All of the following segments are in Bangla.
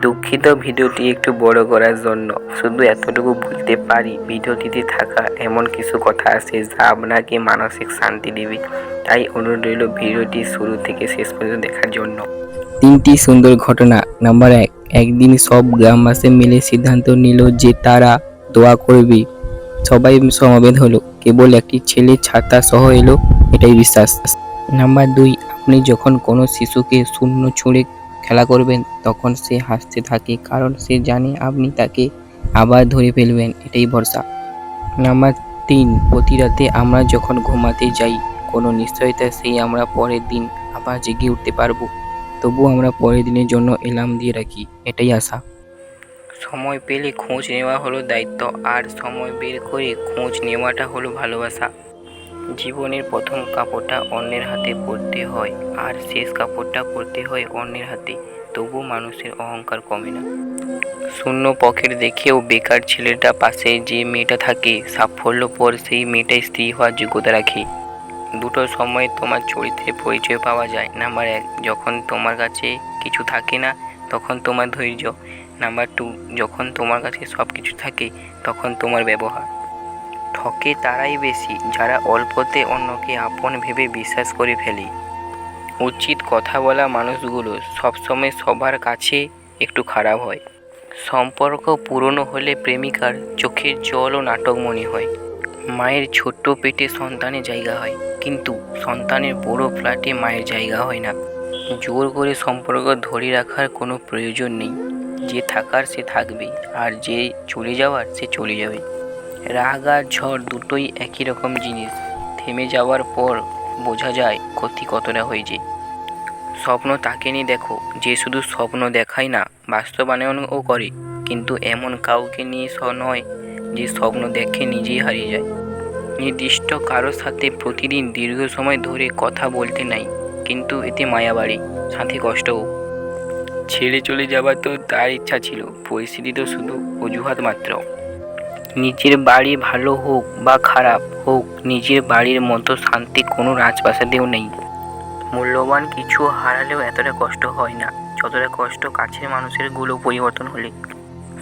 দুঃখিত ভিডিওটি একটু বড় করার জন্য। শুধু এতটুকু বলতে পারি, ভিডিওটিতে থাকা এমন কিছু কথা আছে যা আপনাকে মানসিক শান্তি দেবে। তাই অনুরোধ রইল ভিডিওটি শুরু থেকে শেষ পর্যন্ত দেখার জন্য। 3টি সুন্দর ঘটনা। নাম্বার 1, একদিন সব গ্রামবাসী মিলে সিদ্ধান্ত নিল যে তারা দোয়া করবে। সবাই সমবেত হলো, কেবল একটি ছেলে ছাতা সহ এলো, এটাই বিশ্বাস। নাম্বার 2, আপনি যখন কোনো শিশুকে শূন্য ছুঁড়ে খেলা করবেন তখন সে হাসতে থাকে, কারণ সে জানে আপনি তাকে আবার ধরে ফেলবেন, এটাই ভরসা। নাম্বার 3, প্রতি রাতে আমরা যখন ঘুমাতে যাই কোনো নিশ্চয়তা সেই আমরা পরের দিন আবার জেগে উঠতে পারবো, তবু আমরা পরের দিনের জন্য অ্যালার্ম দিয়ে রাখি, এটাই আশা। সময় পেলে খোঁজ নেওয়া হলো দায়িত্ব, আর সময় বের করে খোঁজ নেওয়াটা হলো ভালোবাসা। জীবনের প্রথম কাপড়টা অন্যের হাতে পরতে হয়, আর শেষ কাপড়টা পরতে হয় অন্যের হাতে, তবু মানুষের অহংকার কমে না। শূন্য পকেট দেখেও বেকার ছেলেটা পাশে যে মেয়েটা থাকে, সাফল্য পর সেই মেয়েটাই স্ত্রী হওয়ার যোগ্যতা রাখে। দুটো সময় তোমার চরিত্রের পরিচয় পাওয়া যায়। নাম্বার 1, যখন তোমার কাছে কিছু থাকে না তখন তোমার ধৈর্য। নাম্বার 2, যখন তোমার কাছে সব কিছু থাকে তখন তোমার ব্যবহার। ঠকে তারাই বেশি যারা অল্পতে অন্যকে আপন ভেবে বিশ্বাস করে ফেলে। উচিত কথা বলা মানুষগুলো সবসময় সবার কাছে একটু খারাপ হয়। সম্পর্ক পুরনো হলে প্রেমিকার চোখের জলও নাটক মনে হয়। মায়ের ছোট্ট পেটে সন্তানের জায়গা হয়, কিন্তু সন্তানের বড় ফ্ল্যাটে মায়ের জায়গা হয় না। জোর করে সম্পর্ক ধরে রাখার কোনো প্রয়োজন নেই। যে থাকার সে থাকবে, আর যে চলে যাওয়ার সে চলে যাবে। রাগ আর ঝড় দুটোই একই রকম জিনিস, থেমে যাওয়ার পর বোঝা যায় ক্ষতি কতটা হয়েছে। স্বপ্ন তাকে নিয়ে দেখো যে শুধু স্বপ্ন দেখায় না, বাস্তবায়নও করে, কিন্তু এমন কাউকে নিয়ে নয় যে স্বপ্ন দেখে নিজেই হারিয়ে যায়। নির্দিষ্ট কারোর সাথে প্রতিদিন দীর্ঘ সময় ধরে কথা বলতে নাই, কিন্তু এতে মায়া বাড়ে, সাথে কষ্টও। ছেড়ে চলে যাওয়া তো তার ইচ্ছা ছিল, পরিস্থিতি তো শুধু অজুহাত মাত্র। নিজের বাড়ি ভালো হোক বা খারাপ হোক, নিজের বাড়ির মতো শান্তি কোনো রাজপ্রাসাদেও নেই। মূল্যবান কিছু হারালেও এতটা কষ্ট হয় না যতটা কষ্ট কাছের মানুষের গুলো পরিবর্তন হলে।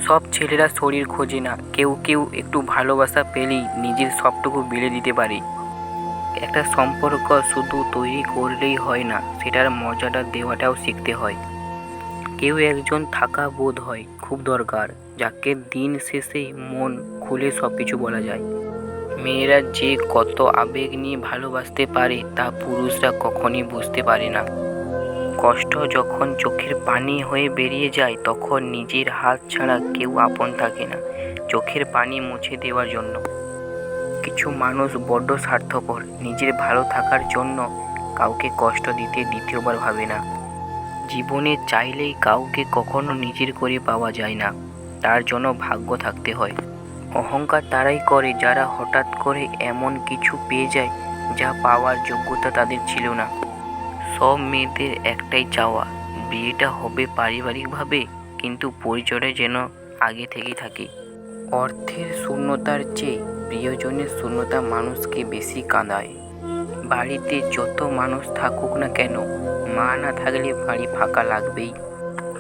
সব ছেলেরা শরীর খোঁজে না, কেউ কেউ একটু ভালোবাসা পেলেই নিজের সবটুকু বিলে দিতে পারে। একটা সম্পর্ক শুধু তৈরি করলেই হয় না, সেটার মজাটা দেওয়াটাও শিখতে হয়। কেউ একজন থাকা বোধ হয় খুব দরকার, যাকে দিন শেষে মন খুলে সব কিছু বলা যায়। মেয়েরা যে কত আবেগ নিয়ে ভালোবাসতে পারে তা পুরুষরা কখনই বুঝতে পারে না। কষ্ট যখন চোখের পানি হয়ে বেরিয়ে যায় তখন নিজের হাত ছাড়া কেউ আপন থাকে না চোখের পানি মুছে দেওয়ার জন্য। কিছু মানুষ বড্ড স্বার্থপর, নিজের ভালো থাকার জন্য কাউকে কষ্ট দিতে দ্বিতীয়বার ভাবে না। জীবনে চাইলেই কাউকে কখনো নিজের করে পাওয়া যায় না, তার জন্য ভাগ্য থাকতে হয়। অহংকার তারাই করে যারা হঠাৎ করে এমন কিছু পেয়ে যায় যা পাওয়ার যোগ্যতা তাদের ছিল না। সব মেয়েদের একটাই চাওয়া, বিয়েটা হবে পারিবারিকভাবে, কিন্তু পরিচয়টা যেন আগে থেকেই থাকে। অর্থের শূন্যতার চেয়ে প্রিয়জনের শূন্যতা মানুষকে বেশি কাঁদায়। বাড়িতে যত মানুষ থাকুক না কেন, মা না থাকলে বাড়ি ফাঁকা লাগবেই।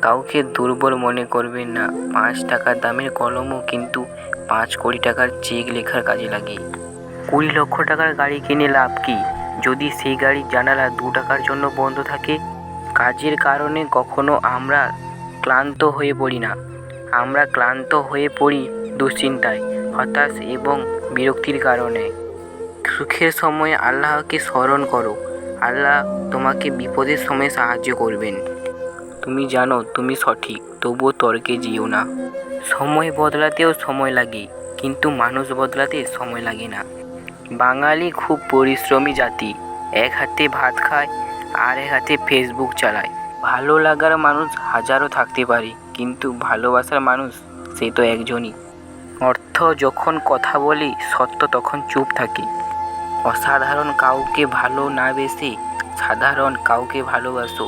কাউকে দুর্বল মনে করবেন না, 5 টাকা দামের কলমও কিন্তু 5 কোটি টাকার চেক লেখার কাজে লাগে। 20 লক্ষ টাকার গাড়ি কিনে লাভ কি যদি সেই গাড়ির জানালা 2 টাকার জন্য বন্ধ থাকে? কাজের কারণে কখনো আমরা ক্লান্ত হয়ে পড়ি না, আমরা ক্লান্ত হয়ে পড়ি দুশ্চিন্তায়, হতাশ এবং বিরক্তির কারণে। সুখের সময় আল্লাহকে স্মরণ করো, আল্লাহ তোমাকে বিপদের সময় সাহায্য করবেন। তুমি জানো তুমি সঠিক, তবুও তর্কে যেও না। সময় বদলাতেও সময় লাগে, কিন্তু মানুষ বদলাতে সময় লাগে না। বাঙালি খুব পরিশ্রমী জাতি, এক হাতে ভাত খায় আর এক হাতে ফেসবুক চালায়। ভালো লাগার মানুষ হাজারো থাকতে পারে, কিন্তু ভালোবাসার মানুষ সে তো একজনই। অর্থ যখন কথা বলে, সত্য তখন চুপ থাকে। অসাধারণ কাউকে ভালো না বেশে সাধারণ কাউকে ভালোবাসো,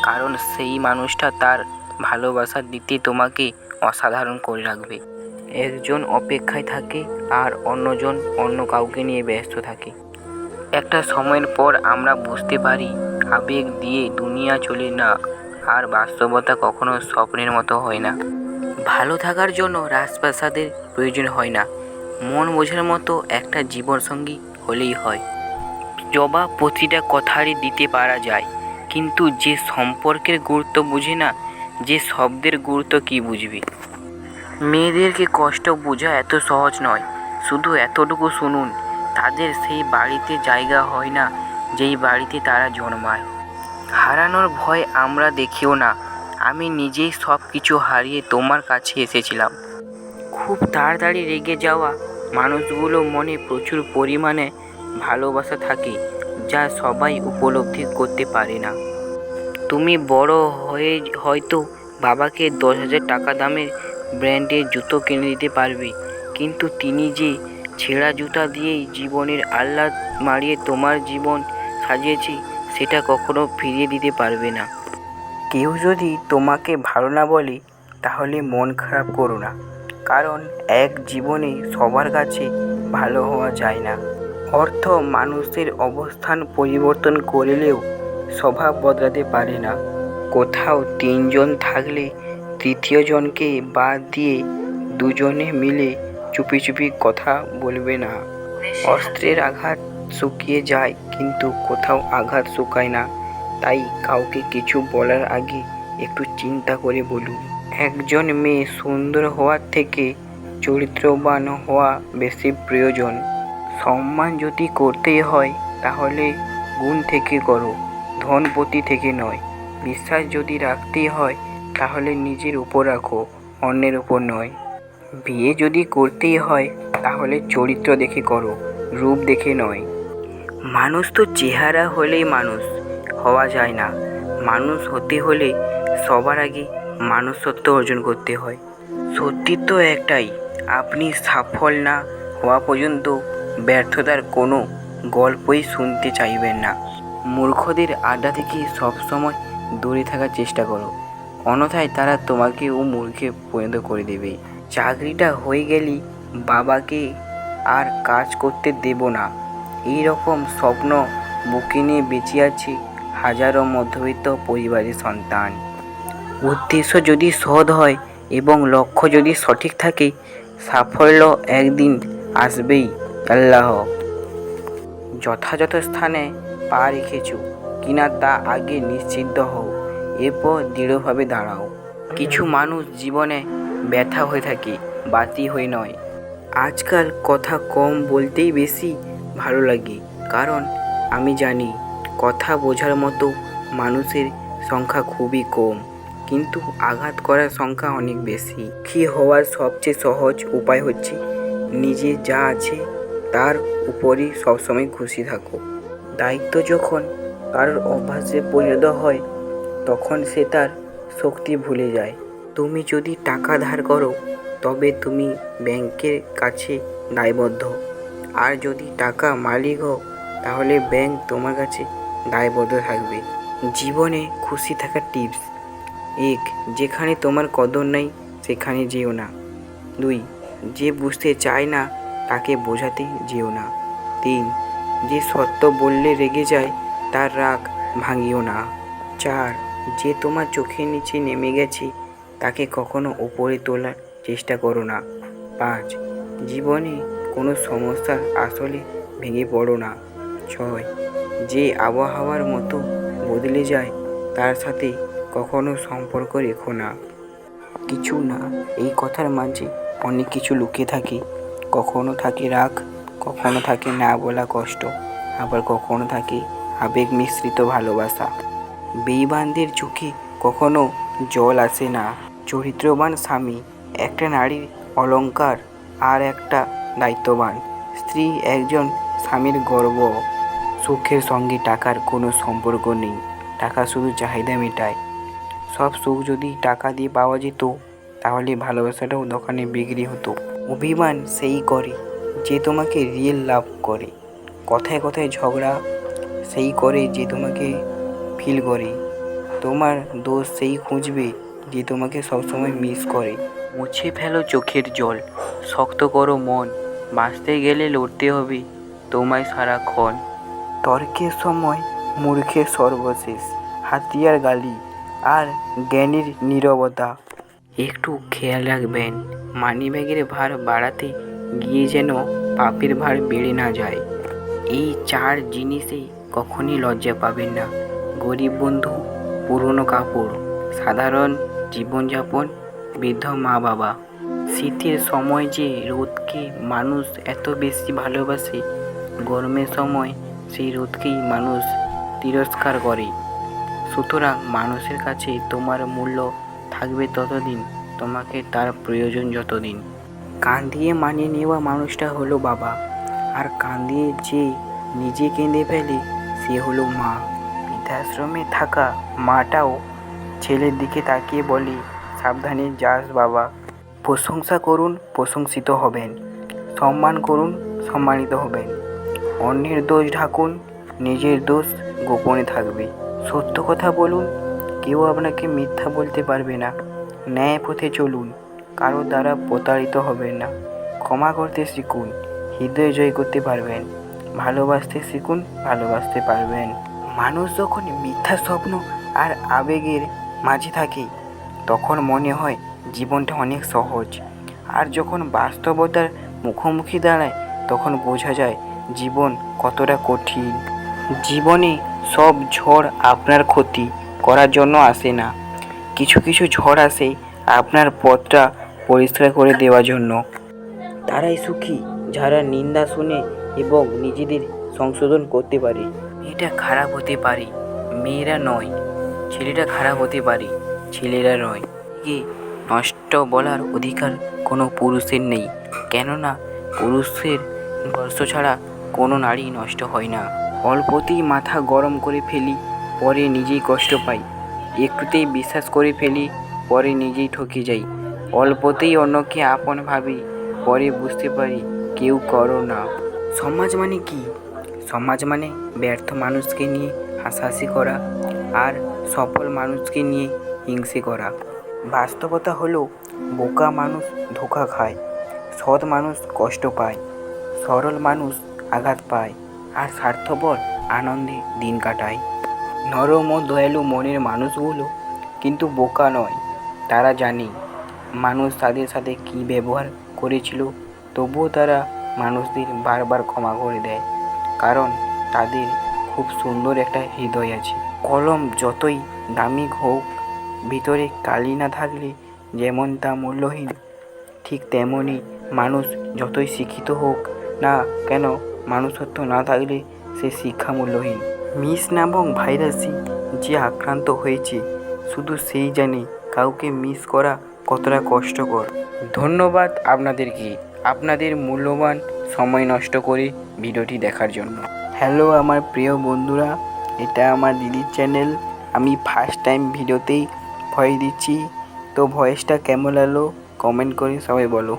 কারণ সেই মানুষটা তার ভালোবাসা দিতে তোমাকে অসাধারণ করে রাখবে। একজন অপেক্ষায় থাকে আর অন্যজন অন্য কাউকে নিয়ে ব্যস্ত থাকে। একটা সময়ের পর আমরা বুঝতে পারি আবেগ দিয়ে দুনিয়া চলে না, আর বাস্তবতা কখনো স্বপ্নের মতো হয় না। ভালো থাকার জন্য রাজপ্রাসাদের প্রয়োজন হয় না, মন বোঝার মতো একটা জীবনসঙ্গী হলেই হয়। জবাব প্রতিটা কথারই দিতে পারা যায়, কিন্তু যে সম্পর্কের গুরুত্ব বুঝে না, যে শব্দের গুরুত্ব কি বুঝবে। মেয়েদেরকে কষ্ট বোঝা এত সহজ নয়। শুধু এতটুকু শুনুন, তাদের সেই বাড়িতে জায়গা হয় না যেই বাড়িতে তারা জন্মায়। হারানোর ভয় আমরা দেখিও না। আমি নিজেই সব কিছু হারিয়ে তোমার কাছে এসেছিলাম। খুব তাড়াতাড়ি রেগে যাওয়া মানুষগুলো মনে প্রচুর পরিমাণে ভালোবাসা থাকে, যা সবাই উপলব্ধি করতে পারে না। তুমি বড় হয়ে হয়তো বাবাকে 10,000 টাকা দামের ব্র্যান্ডের জুতো কিনে দিতে পারবে, কিন্তু তিনি যে ছেঁড়া জুতা দিয়েই জীবনের আহ্লাদ মারিয়ে তোমার জীবন সাজিয়েছে, সেটা কখনো ফিরিয়ে দিতে পারবে না। কেউ যদি তোমাকে ভালো না বলে, তাহলে মন খারাপ করো না, কারণ এক জীবনে সবার কাছে ভালো হওয়া যায় না। অর্থ মানুষের অবস্থান পরিবর্তন করলেও স্বভাব বদলাতে পারে না। কোথাও 3 জন থাকলে তৃতীয় জনকে বাদ দিয়ে দুজনে মিলে চুপি চুপি কথা বলবে না। অস্ত্রের আঘাত শুকিয়ে যায়, কিন্তু কোথাও আঘাত শুকায় না। তাই কাউকে কিছু বলার আগে একটু চিন্তা করে বলুন। একজন মেয়ে সুন্দর হওয়ার থেকে চরিত্রবান হওয়া বেশি প্রয়োজন। সম্মান যদি করতেই হয়, তাহলে গুণ থেকে করো, ধনপতি থেকে নয়। বিশ্বাস যদি রাখতেই হয়, তাহলে নিজের উপর রাখো, অন্যের উপর নয়। বিয়ে যদি করতেই হয়, তাহলে চরিত্র দেখে করো, রূপ দেখে নয়। মানুষ তো চেহারা হলেই মানুষ হওয়া যায় না। মানুষ হতে হলে সবার আগে মানুষত্ব অর্জন করতে হয়। সত্যি তো একটাই, আপনি সফল না হওয়া পর্যন্ত ব্যর্থতার কোনো গল্পই শুনতে চাইবেন না। মূর্খদের আড্ডা থেকে সবসময় দূরে থাকার চেষ্টা করো, অন্যথায় তারা তোমাকেও মূর্খে পরিণত করে দেবে। চাকরিটা হয়ে গেলেই বাবাকে আর কাজ করতে দেব না, এই রকম স্বপ্ন বুকে নিয়ে বেঁচে আছে হাজারো মধ্যবিত্ত পরিবারের সন্তান। উদ্দেশ্য যদি সৎ হয় এবং লক্ষ্য যদি সঠিক থাকে, সাফল্য একদিন আসবেই। আল্লাহ। যথাযথ স্থানে পা রেখেছ কিনা তা আগে নিশ্চিন্ত হও, এরপর দৃঢ়ভাবে দাঁড়াও। কিছু মানুষ জীবনে ব্যথা হয়ে থাকে, বাতি হয়ে নয়। আজকাল কথা কম বলতেই বেশি ভালো লাগে, কারণ আমি জানি কথা বোঝার মতো মানুষের সংখ্যা খুবই কম, কিন্তু আঘাত করার সংখ্যা অনেক বেশি। সুখী হওয়ার সবচেয়ে সহজ উপায় হচ্ছে নিজে যা আছে তার উপরই সবসময় খুশি থাকো। দায়িত্ব যখন কারোর অভ্যাসে পরিণত হয়, তখন সে তার শক্তি ভুলে যায়। তুমি যদি টাকা ধার করো, তবে তুমি ব্যাংকের কাছে দায়বদ্ধ। আর যদি টাকা মালিক হও, তাহলে ব্যাংক তোমার কাছে দায়বদ্ধ থাকবে। জীবনে খুশি থাকার টিপস: 1. যেখানে তোমার কদর নেই সেখানে যেও না। 2. যে বুঝতে চায় না তাকে বোঝাতে যেও না। 3. যে সত্য বললে রেগে যায় তার রাগ ভাঙিও না। 4. যে তোমার চোখের নিচে নেমে গেছে তাকে কখনো উপরে তোলার চেষ্টা করো না। 5. জীবনে কোনো সমস্যা আসলে ভেঙে পড়ো না। 6. যে আবহাওয়ার মতো বদলে যায় তার সাথে কখনো সম্পর্ক রেখো না। কিছু না, এই কথার মাঝে অনেক কিছু লুকিয়ে থাকে। কখনো থাকে রাগ, কখনো থাকে না বলা কষ্ট, আবার কখনো থাকে আবেগ মিশ্রিত ভালোবাসা। বেঈমানদের চোখে কখনো জল আসে না। চরিত্রবান স্বামী একটা নারীর অলংকার আর একটা দায়িত্ববান স্ত্রী একজন স্বামীর গর্ব। সুখের সঙ্গে টাকার কোনো সম্পর্ক নেই, টাকা শুধু চাহিদা মেটায়। সব সুখ যদি টাকা দিয়ে পাওয়া যেত, তাহলে ভালোবাসাটাও দোকানে বিক্রি হতো। অভিমান সেই করে যে তোমাকে রিয়েল লাভ করে। কথায় কথায় ঝগড়া সেই করে যে তোমাকে ফিল করে। তোমার দোষ সেই খুঁজবে যে তোমাকে সবসময় মিস করে। মুছে ফেলো চোখের জল, শক্ত করো মন, বাঁচতে গেলে লড়তে হবে তোমায় সারাক্ষণ। তর্কের সময় মূর্খের সর্বশেষ হাতিয়ার গালি, আর জ্ঞানীর নীরবতা। একটু খেয়াল রাখবেন, মানিব্যাগের ভার বাড়াতে গিয়ে যেন পাপের ভার বেড়ে না যায়। এই 4 জিনিসে কখনই লজ্জা পাবেন না। গরিব বন্ধু, পুরনো কাপড়, সাধারণ জীবনযাপন, বৃদ্ধ মা বাবা। শীতের সময় যে রোদকে মানুষ এত বেশি ভালোবাসে, গরমের সময় সেই রোদকেই মানুষ তিরস্কার করে। সুতরাং মানুষের কাছে তোমার মূল্য থাকবে ততদিন, তোমাকে তার প্রয়োজন যতদিন। কান দিয়ে মানিয়ে নেওয়া মানুষটা হলো বাবা, আর কান দিয়ে যে নিজে কেঁদে ফেলে সে হলো মা। বৃদ্ধাশ্রমে থাকা মাটাও ছেলের দিকে তাকিয়ে বলে, সাবধানে যাস বাবা। প্রশংসা করুন, প্রশংসিত হবেন। সম্মান করুন, সম্মানিত হবেন। অন্যের দোষ ঢাকুন, নিজের দোষ গোপনে থাকবে। সত্য কথা বলুন, কেউ আপনাকে মিথ্যা বলতে পারবে না। ন্যায় পথে চলুন, কারো দ্বারা প্রতারিত হবেন না। ক্ষমা করতে শিখুন, হৃদয় জয় করতে পারবেন। ভালোবাসতে শিখুন, ভালোবাসতে পারবেন। মানুষ যখন মিথ্যা স্বপ্ন আর আবেগের মাঝে থাকে তখন মনে হয় জীবনটা অনেক সহজ, আর যখন বাস্তবতার মুখোমুখি দাঁড়ায় তখন বোঝা যায় জীবন কতটা কঠিন। জীবনে সব ঝড় আপনার ক্ষতি করার জন্য আসে না, কিছু কিছু ঝড় আসে আপনার পথটা পরিষ্কার করে দেওয়ার জন্য। তারাই সুখী যারা নিন্দা শুনে এবং নিজেদের সংশোধন করতে পারে। মেয়েটা খারাপ হতে পারে, মেয়েরা নয়। ছেলেটা খারাপ হতে পারে, ছেলেরা নয়। কি নষ্ট বলার অধিকার কোনো পুরুষের নেই, কেননা পুরুষের স্পর্শ ছাড়া কোনো নারী নষ্ট হয় না। অল্পতেই মাথা গরম করে ফেলি, পরে নিজেই কষ্ট পাই। একটুতেই বিশ্বাস করে ফেলি, পরে নিজেই ঠকে যাই। অল্পতেই অন্যকে আপন ভাবি, পরে বুঝতে পারি কেউ করো না। সমাজ মানে কি? সমাজ মানে ব্যর্থ মানুষকে নিয়ে হাসাহাসি করা আর সফল মানুষকে নিয়ে হিংসে করা। বাস্তবতা হলো বোকা মানুষ ধোঁকা খায়, সৎ মানুষ কষ্ট পায়, সরল মানুষ আঘাত পায়, আর স্বার্থপর আনন্দে দিন কাটায়। নরম ও দয়ালু মনের মানুষগুলো কিন্তু বোকা নয়। তারা জানে মানুষ তাদের সাথে কী ব্যবহার করেছিল, তবুও তারা মানুষদের বারবার ক্ষমা করে দেয়, কারণ তাদের খুব সুন্দর একটা হৃদয় আছে। কলম যতই দামি হোক, ভিতরে কালি না থাকলে যেমন তা মূল্যহীন, ঠিক তেমনই মানুষ যতই শিক্ষিত হোক না কেন, মানুষত্ব না থাকলে সে শিক্ষা মূল্যহীন। মিস নামক ভাইরাসে যে আক্রান্ত হয়েছে শুধু সেই জানে কাউকে মিস করা কতটা কষ্টকর। ধন্যবাদ আপনাদেরকে আপনাদের মূল্যবান সময় নষ্ট করে ভিডিওটি দেখার জন্য। হ্যালো আমার প্রিয় বন্ধুরা, এটা আমার দিদির চ্যানেল। আমি ফার্স্ট টাইম ভিডিওতেই ভয়েস দিচ্ছি, তো ভয়েসটা কেমন লাগলো কমেন্ট করে সবাই বলো।